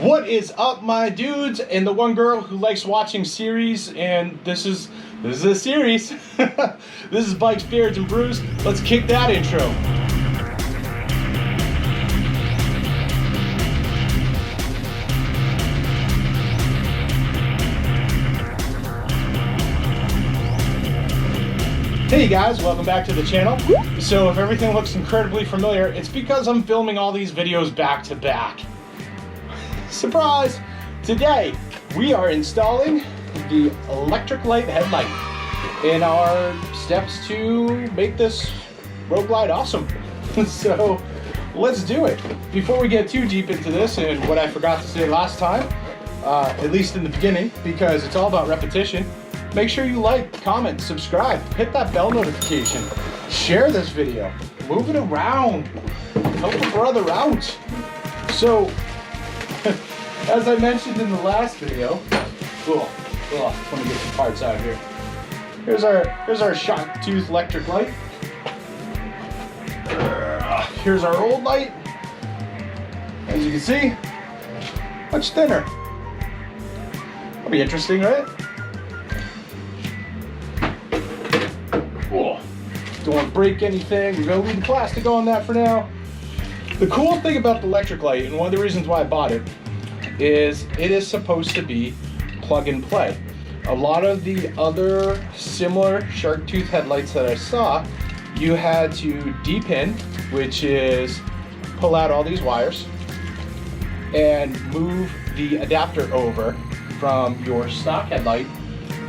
What is up, my dudes and the one girl who likes watching series? And this is a series. This is Bikes, Beards, and Brews. Let's kick that intro. Hey guys, welcome back to the channel. So if everything looks incredibly familiar, it's because I'm filming all these videos back to back. Surprise! Today we are installing the electric light headlight in our steps to make this road glide awesome. So let's do it. Before we get too deep into this, and what I forgot to say last time, at least in the beginning, because it's all about repetition, make sure you like, comment, subscribe, hit that bell notification, share this video, move it around, help a brother out. So, as I mentioned in the last video, let me get some parts out here. Here's our shark tooth electric light. Here's our old light. As you can see, much thinner. That'll be interesting, right? Don't want to break anything. We're going to leave the plastic on that for now. The cool thing about the electric light, and one of the reasons why I bought it, is it is supposed to be plug and play. A lot of the other similar shark tooth headlights that I saw, you had to depin, which is pull out all these wires and move the adapter over from your stock headlight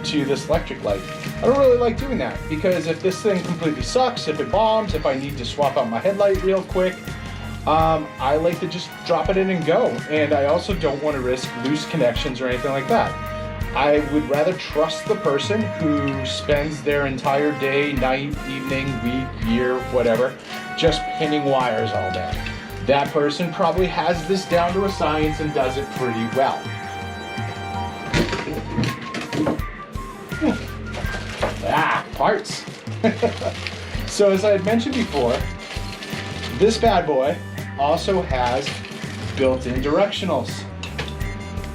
to this electric light. I don't really like doing that because if this thing completely sucks, if it bombs, if I need to swap out my headlight real quick, I like to just drop it in and go. And I also don't want to risk loose connections or anything like that. I would rather trust the person who spends their entire day, night, evening, week, year, whatever, just pinning wires all day. That person probably has this down to a science and does it pretty well. Parts. So as I had mentioned before, this bad boy also has built-in directionals.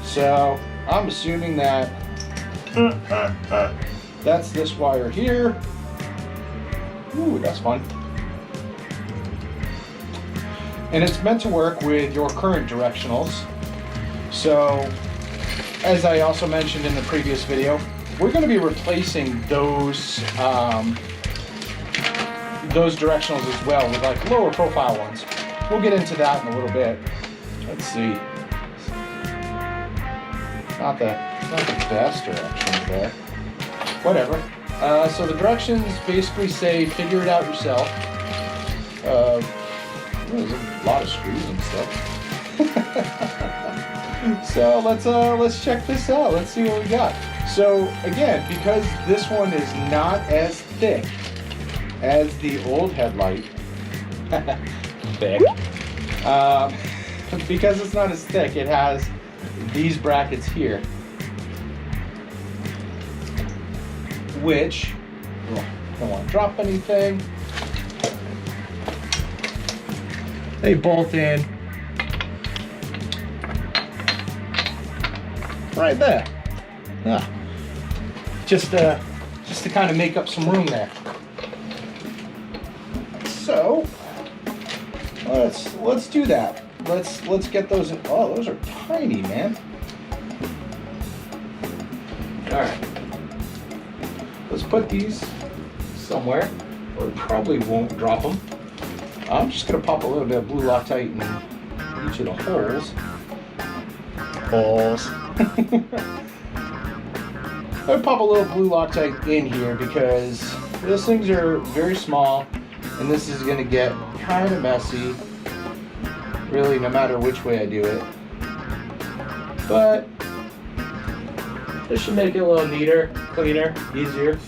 So I'm assuming that that's this wire here. Ooh, that's fun. And it's meant to work with your current directionals. So as I also mentioned in the previous video, we're going to be replacing those directionals as well with like lower profile ones. We'll get into that in a little bit. Let's see. Not the best directions there. Whatever. So the directions basically say figure it out yourself. There's a lot of screws and stuff. So let's check this out. Let's see what we got. So again, because this one is not as thick as the old headlight, thick, because it's not as thick, it has these brackets here, which, don't want to drop anything, they bolt in right there. Just to kind of make up some room there. So let's do that. Let's get those in. Oh, those are tiny, man. All right. Let's put these somewhere, or we probably won't drop them. I'm just gonna pop a little bit of blue loctite in each of the holes. I would pop a little blue loctite in here because those things are very small and this is going to get kind of messy really no matter which way I do it, but this should make it a little neater, cleaner, easier.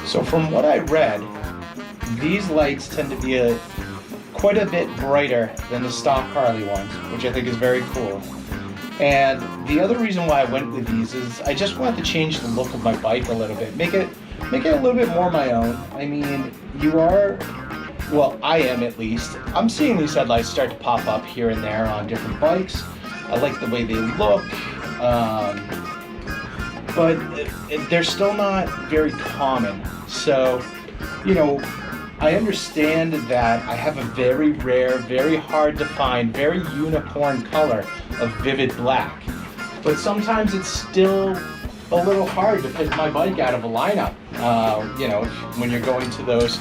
So from what I read, these lights tend to be quite a bit brighter than the stock Harley ones, which I think is very cool. And the other reason why I went with these is I just wanted to change the look of my bike a little bit, make it a little bit more my own. I mean, well, I am at least. I'm seeing these headlights start to pop up here and there on different bikes. I like the way they look, but they're still not very common. So, you know, I understand that I have a very rare, very hard to find, very unicorn color of vivid black. But sometimes it's still a little hard to pick my bike out of a lineup. You know, when you're going to those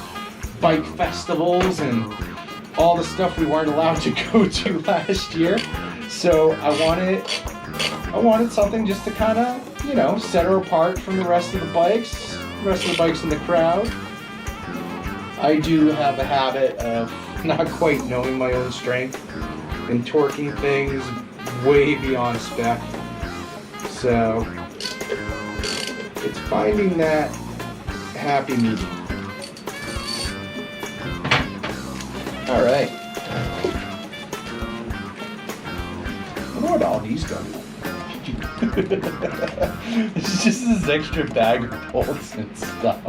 bike festivals and all the stuff we weren't allowed to go to last year. So I wanted something just to kind of, you know, set her apart from the rest of the bikes in the crowd. I do have a habit of not quite knowing my own strength and torquing things way beyond spec. So it's finding that happy medium. All right. I wonder what all these go. It's just this extra bag of bolts and stuff.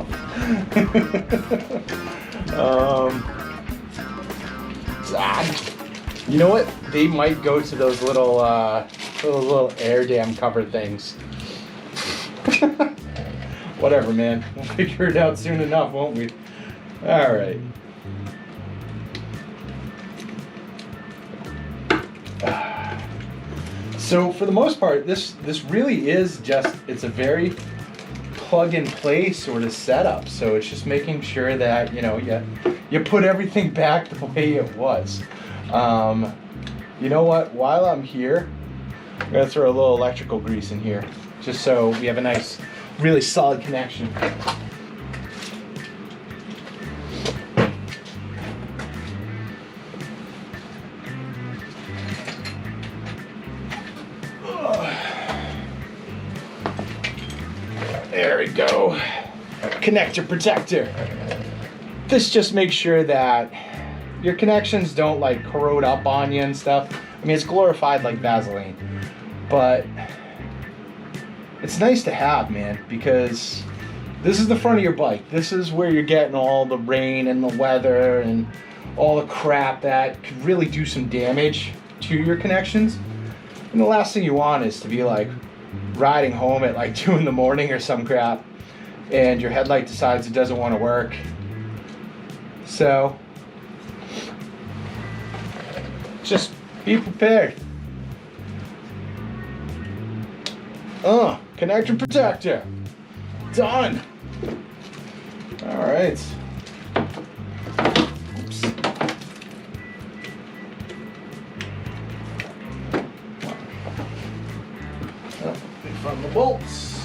You know what? They might go to those little air dam cover things. Whatever, man. We'll figure it out soon enough, won't we? All right. So for the most part, this really is just, it's a very plug and play sort of setup. So it's just making sure that, you know, you put everything back the way it was. You know what, while I'm here, I'm gonna throw a little electrical grease in here, just so we have a nice, really solid connection. There we go. Connector protector. This just makes sure that your connections don't like corrode up on you and stuff. I mean, it's glorified like Vaseline, but it's nice to have, man, because this is the front of your bike. This is where you're getting all the rain and the weather and all the crap that could really do some damage to your connections. And the last thing you want is to be like riding home at like 2 in the morning or some crap and your headlight decides it doesn't want to work. So just be prepared. Connector protector. Done. All right. Oops. From the bolts.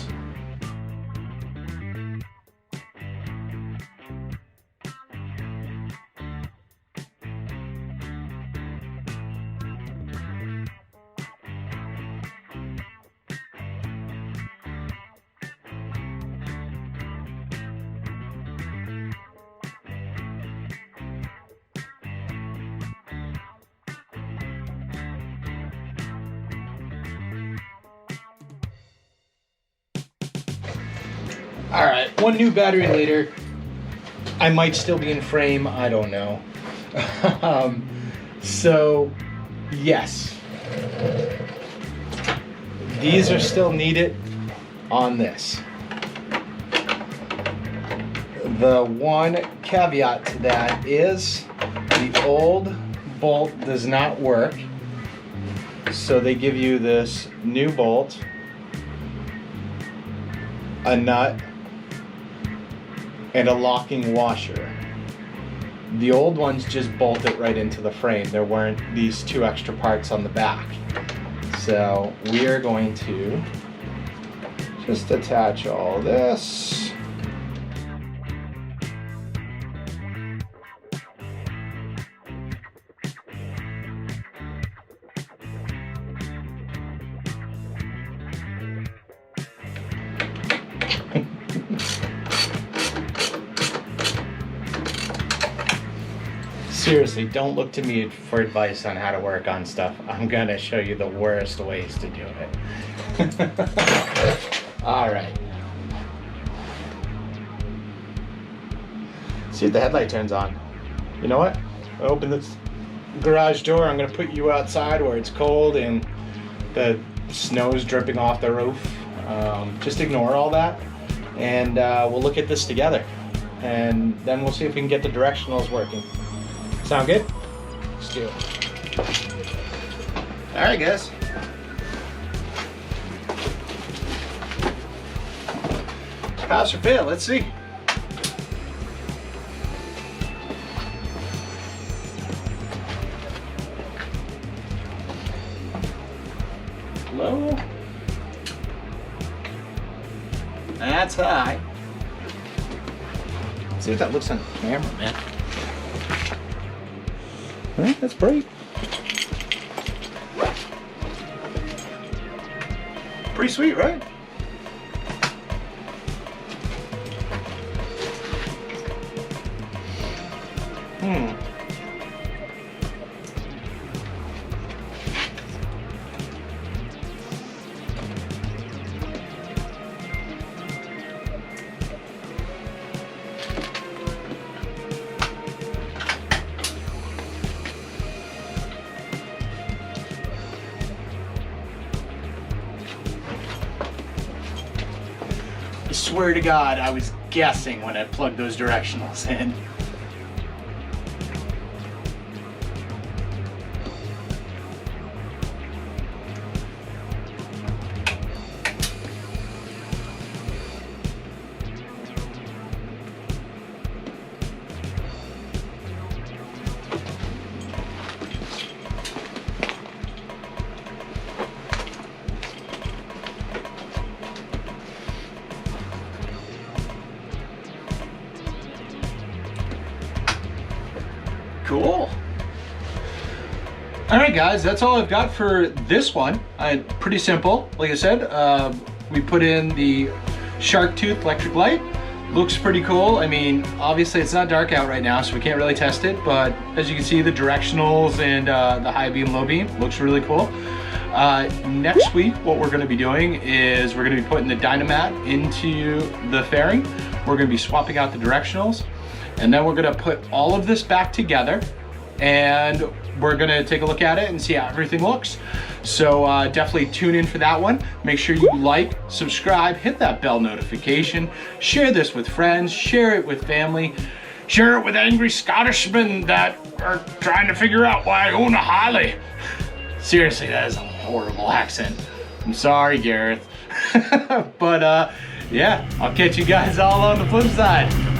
All right, one new battery later. I might still be in frame, I don't know. So, yes. These are still needed on this. The one caveat to that is the old bolt does not work. So they give you this new bolt, a nut, and a locking washer. The old ones just bolt it right into the frame. There weren't these 2 extra parts on the back. So we are going to just attach all this. Seriously, don't look to me for advice on how to work on stuff. I'm gonna show you the worst ways to do it. All right. See if the headlight turns on. You know what? I open this garage door. I'm gonna put you outside where it's cold and the snow's dripping off the roof. Just ignore all that, and we'll look at this together. And then we'll see if we can get the directionals working. Sound good? Let's do it. All right, guys. Pass or fail, let's see. Low. That's high. Let's see if that looks on camera, man. All right, that's bright. Pretty sweet, right? I swear to God, I was guessing when I plugged those directionals in. Cool. All right, guys, that's all I've got for this one. Pretty simple. Like I said, we put in the shark tooth electric light. Looks pretty cool. I mean, obviously it's not dark out right now, so we can't really test it, but as you can see, the directionals and the high beam, low beam looks really cool. Next week, what we're gonna be doing is we're gonna be putting the Dynamat into the fairing. We're gonna be swapping out the directionals, and then we're gonna put all of this back together, and we're gonna take a look at it and see how everything looks. So definitely tune in for that one. Make sure you like, subscribe, hit that bell notification, share this with friends, share it with family, share it with angry Scottishmen that are trying to figure out why I own a Harley. Seriously, that is a horrible accent. I'm sorry, Gareth. But yeah, I'll catch you guys all on the flip side.